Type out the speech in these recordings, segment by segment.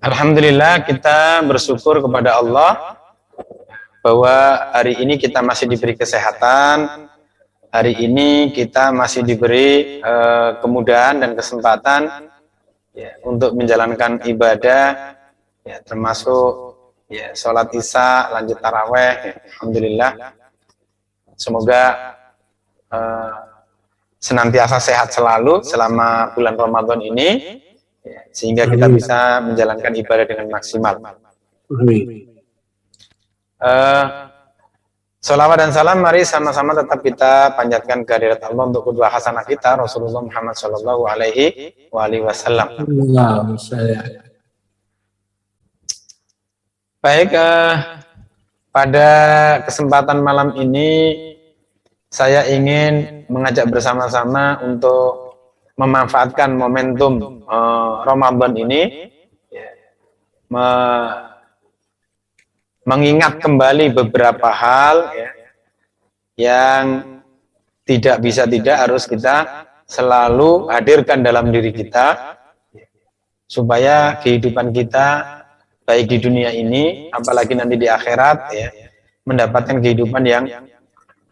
Alhamdulillah, kita bersyukur kepada Allah bahwa hari ini kita masih diberi kesehatan, hari ini kita masih diberi kemudahan dan kesempatan untuk menjalankan ibadah, termasuk sholat isya, lanjut taraweh. Alhamdulillah, semoga senantiasa sehat selalu selama bulan Ramadan ini, sehingga kita bisa menjalankan ibadah dengan maksimal. Salawat dan salam mari sama-sama tetap kita panjatkan kehadirat Allah untuk kedua hasanah kita Rasulullah Muhammad Shallallahu Alaihi Wasallam. Baik, pada kesempatan malam ini saya ingin mengajak bersama-sama untuk memanfaatkan momentum Ramadan ini, mengingat kembali beberapa hal yang tidak bisa tidak harus kita selalu hadirkan dalam diri kita, supaya kehidupan kita baik di dunia ini apalagi nanti di akhirat mendapatkan kehidupan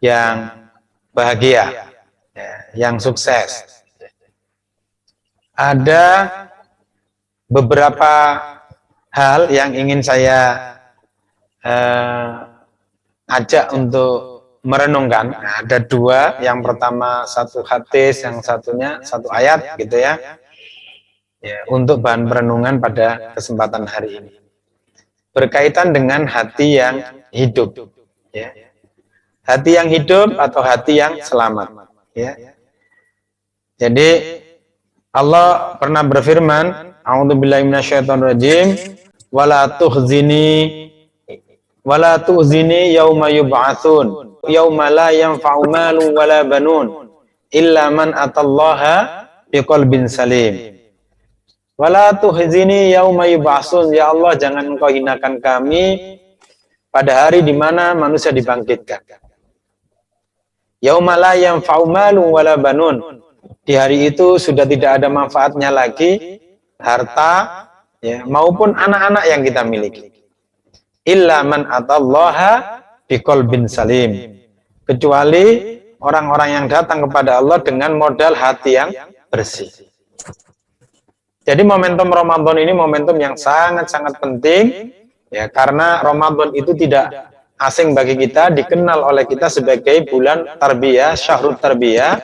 yang bahagia, yang sukses. Ada beberapa hal yang ingin saya ajak untuk merenungkan. Nah, ada dua, yang pertama satu hadis, yang satunya satu ayat gitu ya, untuk bahan perenungan pada kesempatan hari ini, berkaitan dengan hati yang hidup, hati yang hidup atau hati yang selamat. Jadi Allah pernah berfirman, a'udzubillahi minasyaitonirrajim, wala tu'zini yauma yub'atsun yauma la yanfa'u malun wala banun illa man atallaha biqalbin salim. Wala tu'zini yauma yub'atsun, ya Allah jangan engkau hinakan kami pada hari di mana manusia dibangkitkan. Yauma la yanfa'u malun wala banun, di hari itu sudah tidak ada manfaatnya lagi harta maupun anak-anak yang kita miliki. Illa man atallaha biqalbin salim, kecuali orang-orang yang datang kepada Allah dengan modal hati yang bersih. Jadi momentum Ramadan ini momentum yang sangat-sangat penting, karena Ramadan itu tidak asing bagi kita, dikenal oleh kita sebagai bulan tarbiyah, syahrul tarbiyah,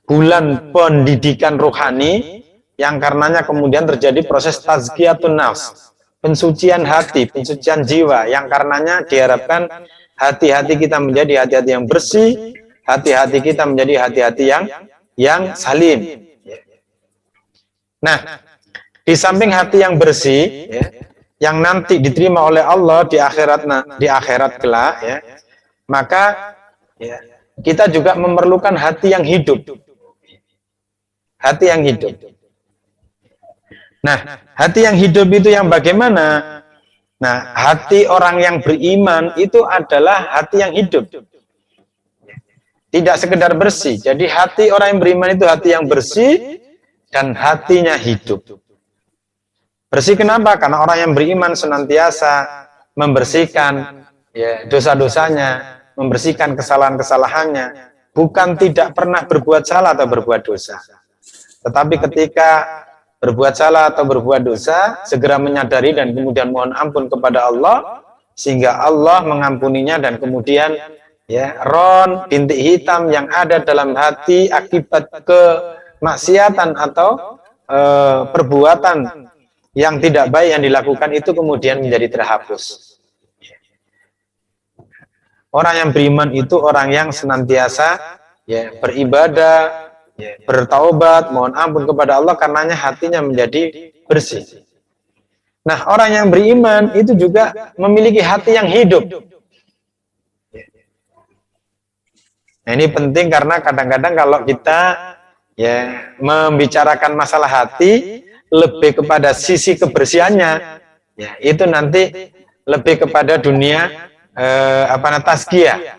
bulan pendidikan rohani, yang karenanya kemudian terjadi proses tazkiyatun nafs, pensucian hati, pensucian jiwa, yang karenanya diharapkan hati-hati kita menjadi hati-hati yang bersih, hati-hati kita menjadi hati-hati yang salim. Nah, di samping hati yang bersih, yang nanti diterima oleh Allah di akhirat kelak, maka kita juga memerlukan hati yang hidup. Hati yang hidup. Nah, hati yang hidup itu yang bagaimana? Nah, hati orang yang beriman itu adalah hati yang hidup. Tidak sekedar bersih. Jadi hati orang yang beriman itu hati yang bersih dan hatinya hidup. Bersih kenapa? Karena orang yang beriman senantiasa membersihkan dosa-dosanya, membersihkan kesalahan-kesalahannya, bukan tidak pernah berbuat salah atau berbuat dosa. Tetapi ketika berbuat salah atau berbuat dosa, segera menyadari dan kemudian mohon ampun kepada Allah, sehingga Allah mengampuninya, dan kemudian ron, bintik hitam yang ada dalam hati akibat kemaksiatan atau perbuatan yang tidak baik yang dilakukan itu kemudian menjadi terhapus. Orang yang beriman itu orang yang senantiasa beribadah, bertaubat, mohon ampun kepada Allah, karenanya hatinya menjadi bersih. Nah, orang yang beriman itu juga memiliki hati yang hidup. Nah, ini penting karena kadang-kadang kalau kita membicarakan masalah hati lebih kepada sisi kebersihannya, itu nanti lebih kepada dunia tazkiyah.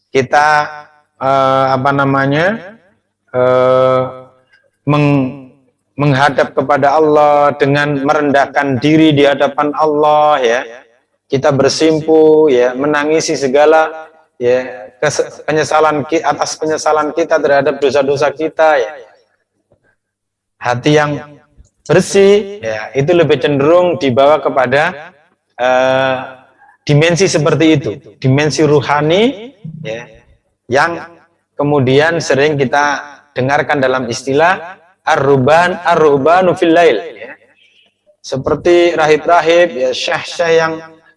Kita menghadap kepada Allah dengan merendahkan diri di hadapan Allah, ya. Kita bersimpu, ya, menangisi segala, ya, penyesalan atas penyesalan kita terhadap dosa-dosa kita, ya. Hati yang bersih, ya, itu lebih cenderung dibawa kepada dimensi seperti itu, dimensi ruhani, ya, yang kemudian sering kita dengarkan dalam istilah ar-ruhbanu fil lail, ya. Seperti rahib-rahib, ya, syekh-syekh yang,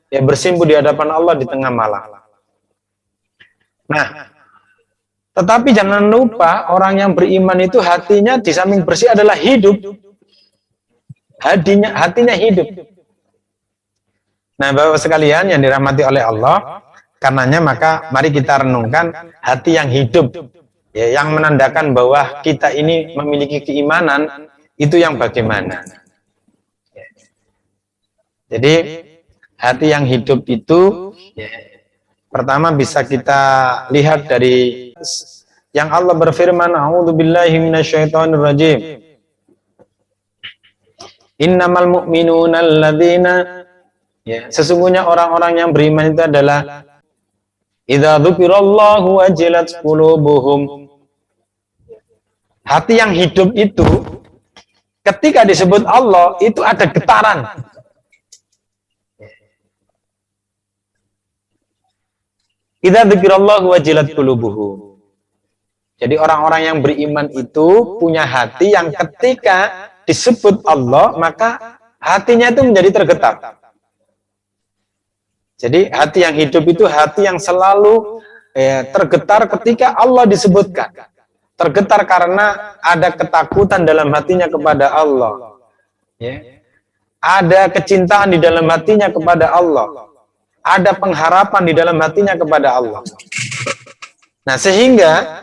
ya, bersimpu di hadapan Allah di tengah malam. Nah, tetapi jangan lupa orang yang beriman itu hatinya di samping bersih adalah hidup. Hatinya hidup. Nah, Bapak sekalian yang dirahmati oleh Allah, karenanya maka mari kita renungkan hati yang hidup, ya, yang menandakan bahwa kita ini memiliki keimanan itu yang bagaimana. Jadi hati yang hidup itu, ya, pertama bisa kita lihat dari yang Allah berfirman, a'udzubillahi minasyaitonirrajim. Innamal mu'minuna alladzina, ya, sesungguhnya orang-orang yang beriman itu adalah idza dzukirallahu wajilat qulubuhum. Hati yang hidup itu ketika disebut Allah itu ada getaran. Idza dzukirallahu wajilat qulubuhum. Jadi orang-orang yang beriman itu punya hati yang ketika disebut Allah maka hatinya itu menjadi tergetar. Jadi hati yang hidup itu hati yang selalu, ya, tergetar ketika Allah disebutkan. Tergetar karena ada ketakutan dalam hatinya kepada Allah, ya. Ada kecintaan di dalam hatinya kepada Allah. Ada pengharapan di dalam hatinya kepada Allah. Nah, sehingga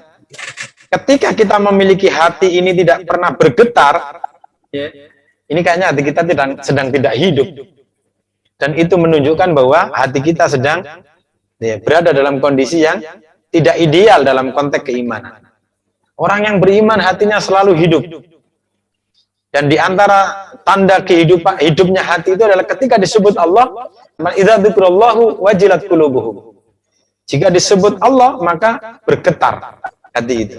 ketika kita memiliki hati ini tidak pernah bergetar, ya, ini kayaknya hati kita sedang tidak hidup. Dan itu menunjukkan bahwa hati kita sedang, ya, berada dalam kondisi yang tidak ideal dalam konteks keimanan. Orang yang beriman hatinya selalu hidup. Dan di antara tanda hidupnya hati itu adalah ketika disebut Allah, idza dzikrallahu wajilat qulubuhum. Jika disebut Allah maka bergetar hati itu.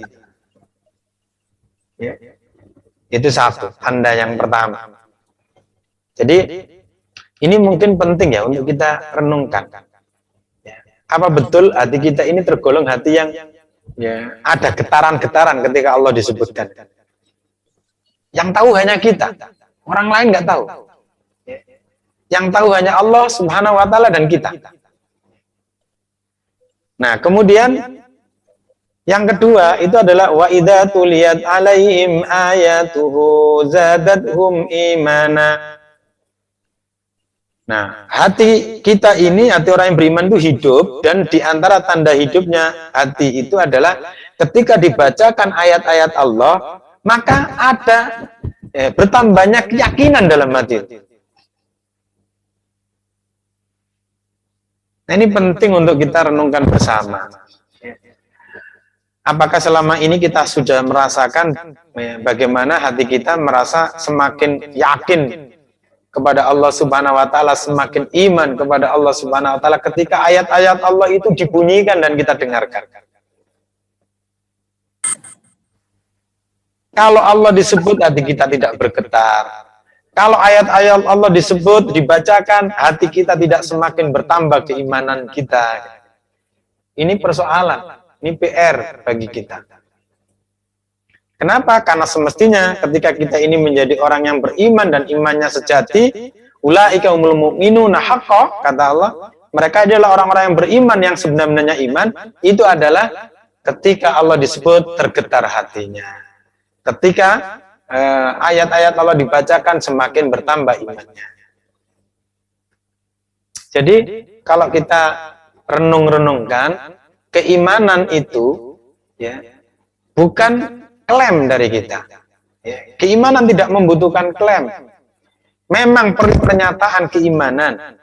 Ya. Itu satu tanda yang pertama. Jadi ini mungkin penting, ya, untuk kita renungkan. Ya. Apa betul hati kita ini tergolong hati yang, ya, ada getaran-getaran ketika Allah disebutkan? Yang tahu hanya kita, orang lain nggak tahu. Ya. Yang tahu hanya Allah Subhanahu wa Ta'ala dan kita. Nah, kemudian yang kedua itu adalah wa idza tuliyat alaihim ayatuhu zadathum imana. Nah, hati kita ini, hati orang yang beriman itu hidup, dan di antara tanda hidupnya hati itu adalah ketika dibacakan ayat-ayat Allah, maka ada, bertambahnya keyakinan dalam hati. Nah, ini penting untuk kita renungkan bersama. Apakah selama ini kita sudah merasakan, ya, bagaimana hati kita merasa semakin yakin kepada Allah Subhanahu wa Ta'ala, semakin iman kepada Allah Subhanahu wa Ta'ala ketika ayat-ayat Allah itu dibunyikan dan kita dengarkan. Kalau Allah disebut, hati kita tidak bergetar. Kalau ayat-ayat Allah disebut, dibacakan, hati kita tidak semakin bertambah keimanan kita. Ini persoalan, ini PR bagi kita. Kenapa? Karena semestinya ketika kita ini menjadi orang yang beriman dan imannya sejati, ulaika humul mu'minuna haqqan, kata Allah, mereka adalah orang-orang yang beriman yang sebenarnya iman, itu adalah ketika Allah disebut tergetar hatinya. Ketika ayat-ayat Allah dibacakan semakin bertambah imannya. Jadi kalau kita renung-renungkan, keimanan itu, ya, bukan klaim dari kita. Ya, keimanan tidak membutuhkan klaim. Memang perlu pernyataan keimanan,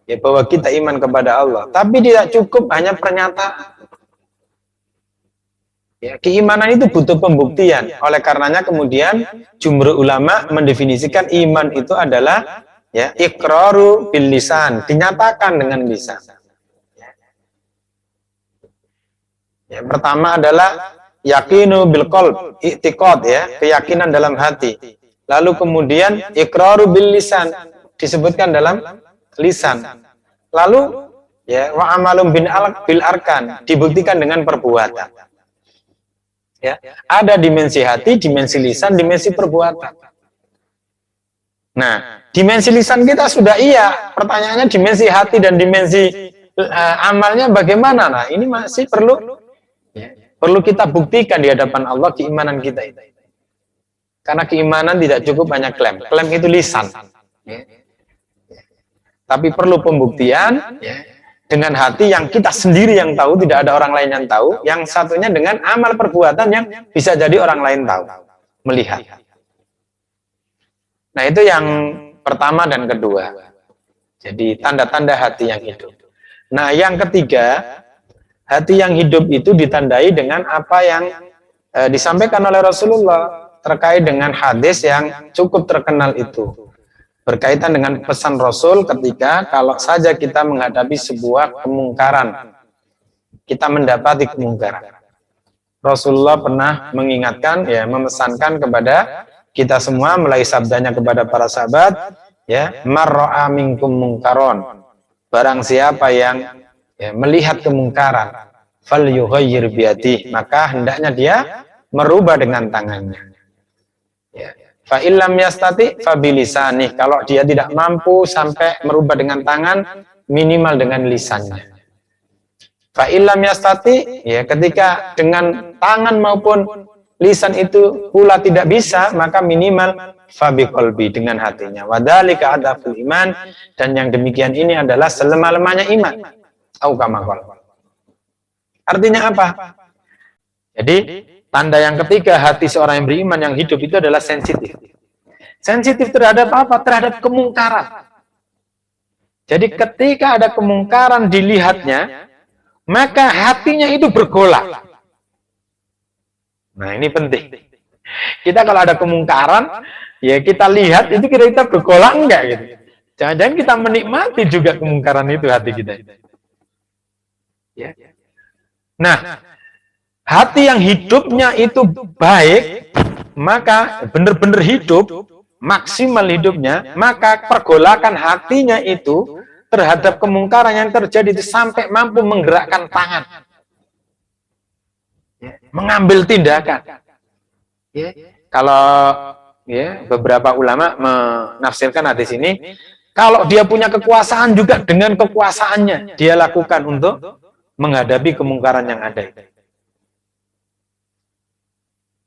ya, bahwa kita iman kepada Allah. Tapi tidak cukup hanya pernyataan. Ya, keimanan itu butuh pembuktian. Oleh karenanya kemudian jumhur ulama mendefinisikan iman itu adalah ya iqraru bil lisan, dinyatakan dengan lisan. Ya, pertama adalah yakinu bil qalb, i'tiqad ya, keyakinan dalam hati. Lalu kemudian iqraru bil lisan disebutkan dalam lisan. Lalu ya wa amalum bil arkan dibuktikan dengan perbuatan. Ya, ada dimensi hati, dimensi lisan, dimensi perbuatan. Nah, dimensi lisan kita sudah iya. Pertanyaannya dimensi hati dan dimensi amalnya bagaimana? Nah, ini masih perlu kita buktikan di hadapan Allah keimanan kita itu. Karena keimanan tidak cukup hanya klaim. Klaim itu lisan. Ya. Tapi perlu pembuktian. Ya. Dengan hati yang kita sendiri yang tahu, tidak ada orang lain yang tahu. Yang satunya dengan amal perbuatan yang bisa jadi orang lain tahu, melihat. Nah itu yang pertama dan kedua. Jadi tanda-tanda hati yang hidup. Nah yang ketiga, hati yang hidup itu ditandai dengan apa yang disampaikan oleh Rasulullah terkait dengan hadis yang cukup terkenal itu. Berkaitan dengan pesan Rasul ketika kalau saja kita menghadapi sebuah kemungkaran, kita mendapati kemungkaran. Rasulullah pernah mengingatkan, ya, memesankan kepada kita semua melalui sabdanya kepada para sahabat, ya, marra'a minkum mungkaron. Barang siapa yang melihat kemungkaran, falyughayyir biyadihi, maka hendaknya dia merubah dengan tangannya. Ya. Fa illam yastati fa bilisanih. Kalau dia tidak mampu sampai merubah dengan tangan, minimal dengan lisannya. Fa illam yastati, ya, ketika dengan tangan maupun lisan itu pula tidak bisa, maka minimal fa biqalbi, dengan hatinya. Wadzalika adaful iman, dan yang demikian ini adalah selemah-lemahnya iman. Au kama qala. Artinya apa? Jadi tanda yang ketiga hati seorang yang beriman yang hidup itu adalah sensitif. Sensitif terhadap apa? Terhadap kemungkaran. Jadi ketika ada kemungkaran dilihatnya, maka hatinya itu bergolak. Nah ini penting. Kita kalau ada kemungkaran, ya kita lihat itu kita bergolak enggak gitu. Jangan-jangan kita menikmati juga kemungkaran itu hati kita. Ya. Nah, hati yang hidupnya itu baik, maka benar-benar hidup, maksimal hidupnya, maka pergolakan hatinya itu terhadap kemungkaran yang terjadi itu sampai mampu menggerakkan tangan, ya, mengambil tindakan. Ya. Kalau ya, beberapa ulama menafsirkan hadis ini, kalau dia punya kekuasaan juga dengan kekuasaannya dia lakukan untuk menghadapi kemungkaran yang ada itu.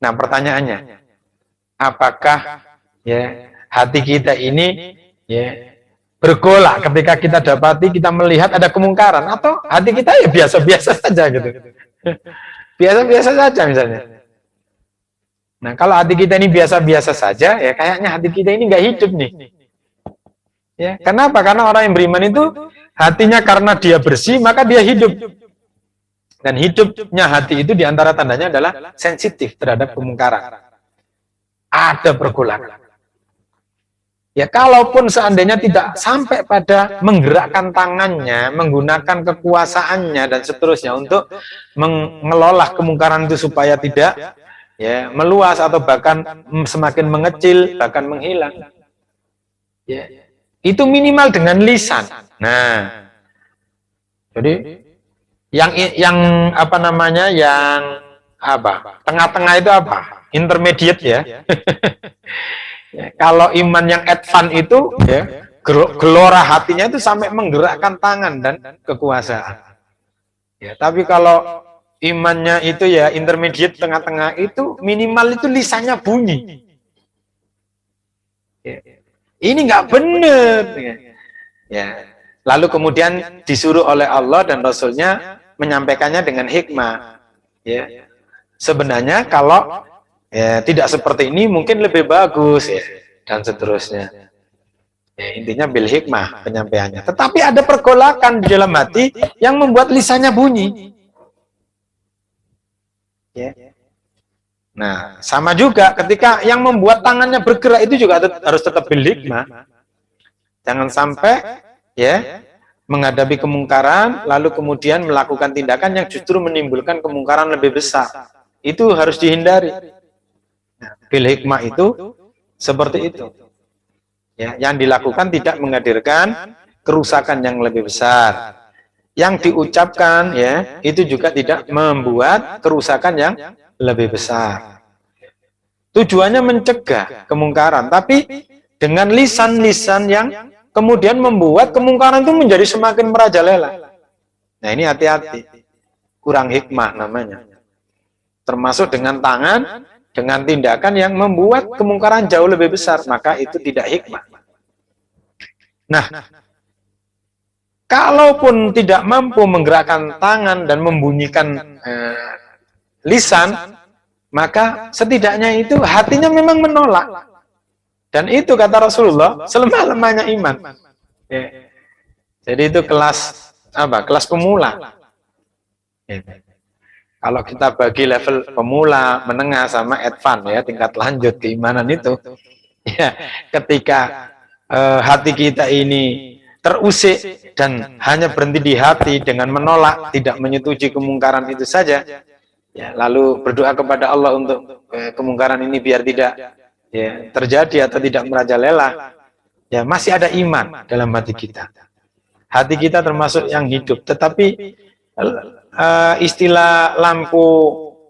Nah pertanyaannya, apakah ya hati kita ini ya bergolak ketika kita dapati, kita melihat ada kemungkaran, atau hati kita ya biasa-biasa saja gitu, biasa-biasa saja misalnya. Nah kalau hati kita ini biasa-biasa saja, ya kayaknya hati kita ini nggak hidup nih. Ya kenapa? Karena orang yang beriman itu hatinya karena dia bersih maka dia hidup. Dan hidupnya hati itu diantara tandanya adalah sensitif terhadap kemungkaran. Ada pergolakan. Ya kalaupun seandainya tidak sampai pada menggerakkan tangannya, menggunakan kekuasaannya dan seterusnya untuk mengelola kemungkaran itu supaya tidak ya meluas atau bahkan semakin mengecil, bahkan menghilang. Ya, itu minimal dengan lisan. Nah, jadi yang apa namanya, yang apa tengah-tengah itu apa, intermediate ya. Ya kalau iman yang advance itu ya gelora hatinya itu sampai menggerakkan tangan dan kekuasaan ya. Tapi kalau imannya itu ya intermediate, tengah-tengah, itu minimal itu lisannya bunyi ya. Ini nggak benar ya. Lalu kemudian disuruh oleh Allah dan Rasulnya menyampaikannya dengan hikmah. Ya. Sebenarnya kalau ya, tidak seperti ini mungkin lebih bagus ya, dan seterusnya. Ya, intinya bil hikmah penyampaiannya. Tetapi ada pergolakan di dalam hati yang membuat lisannya bunyi. Ya. Nah, sama juga ketika yang membuat tangannya bergerak itu juga harus tetap bil hikmah. Jangan sampai ya menghadapi kemungkaran lalu kemudian melakukan tindakan yang justru menimbulkan kemungkaran lebih besar. Itu harus dihindari. Nah, bil hikmah itu seperti itu. Ya, yang dilakukan tidak menghadirkan kerusakan yang lebih besar. Yang diucapkan ya itu juga tidak membuat kerusakan yang lebih besar. Tujuannya mencegah kemungkaran, tapi dengan lisan-lisan yang kemudian membuat kemungkaran itu menjadi semakin merajalela. Nah, ini hati-hati. Kurang hikmah namanya. Termasuk dengan tangan, dengan tindakan yang membuat kemungkaran jauh lebih besar, maka itu tidak hikmah. Nah, kalaupun tidak mampu menggerakkan tangan dan membunyikan lisan, maka setidaknya itu hatinya memang menolak. Dan itu kata Rasulullah, selemah-lemahnya iman. Ya. Jadi itu kelas apa? Kelas pemula. Ya. Kalau kita bagi level pemula, menengah sama advance ya, tingkat lanjut keimanan itu. Ya, ketika hati kita ini terusik dan hanya berhenti di hati dengan menolak, tidak menyetujui kemungkaran itu saja, ya, lalu berdoa kepada Allah untuk kemungkaran ini biar tidak ya, terjadi atau tidak merajalela, ya masih ada iman dalam hati kita. Hati kita termasuk yang hidup, tetapi istilah lampu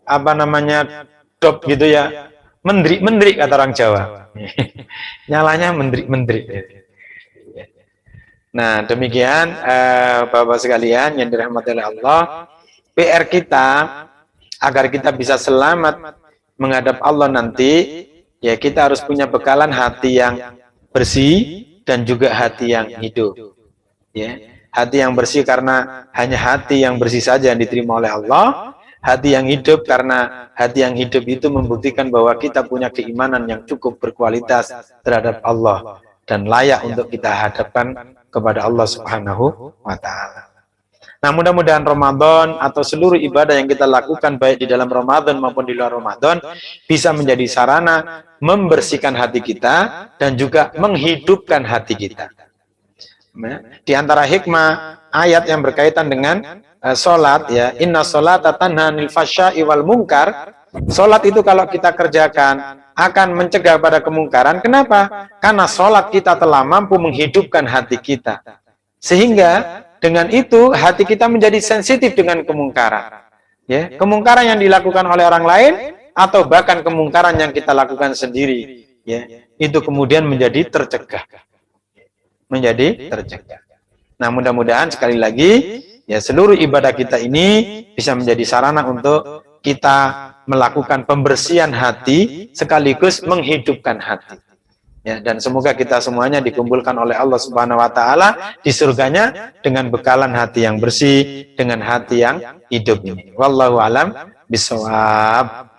apa namanya dop gitu ya, mendrik kata orang Jawa. Nyalanya mendrik. Nah, demikian Bapak sekalian yang dirahmati oleh Allah, PR kita agar kita bisa selamat menghadap Allah nanti, ya kita harus punya bekalan hati yang bersih dan juga hati yang hidup. Ya, hati yang bersih karena hanya hati yang bersih saja yang diterima oleh Allah. Hati yang hidup karena hati yang hidup itu membuktikan bahwa kita punya keimanan yang cukup berkualitas terhadap Allah dan layak untuk kita hadapkan kepada Allah Subhanahu wa Ta'ala. Nah, mudah-mudahan Ramadan atau seluruh ibadah yang kita lakukan baik di dalam Ramadan maupun di luar Ramadan bisa menjadi sarana membersihkan hati kita dan juga menghidupkan hati kita. Di antara hikmah ayat yang berkaitan dengan sholat, ya, inna sholata tanha 'anil fahsya'i wal munkar. Sholat itu kalau kita kerjakan akan mencegah pada kemungkaran. Kenapa? Karena sholat kita telah mampu menghidupkan hati kita. Sehingga dengan itu hati kita menjadi sensitif dengan kemungkaran. Ya, kemungkaran yang dilakukan oleh orang lain atau bahkan kemungkaran yang kita lakukan sendiri, ya, itu kemudian menjadi tercegah. Nah, mudah-mudahan sekali lagi ya seluruh ibadah kita ini bisa menjadi sarana untuk kita melakukan pembersihan hati sekaligus menghidupkan hati. Ya, dan semoga kita semuanya dikumpulkan oleh Allah Subhanahu wa Ta'ala di surganya dengan bekalan hati yang bersih, dengan hati yang hidup ini. Wallahu alam bishawab.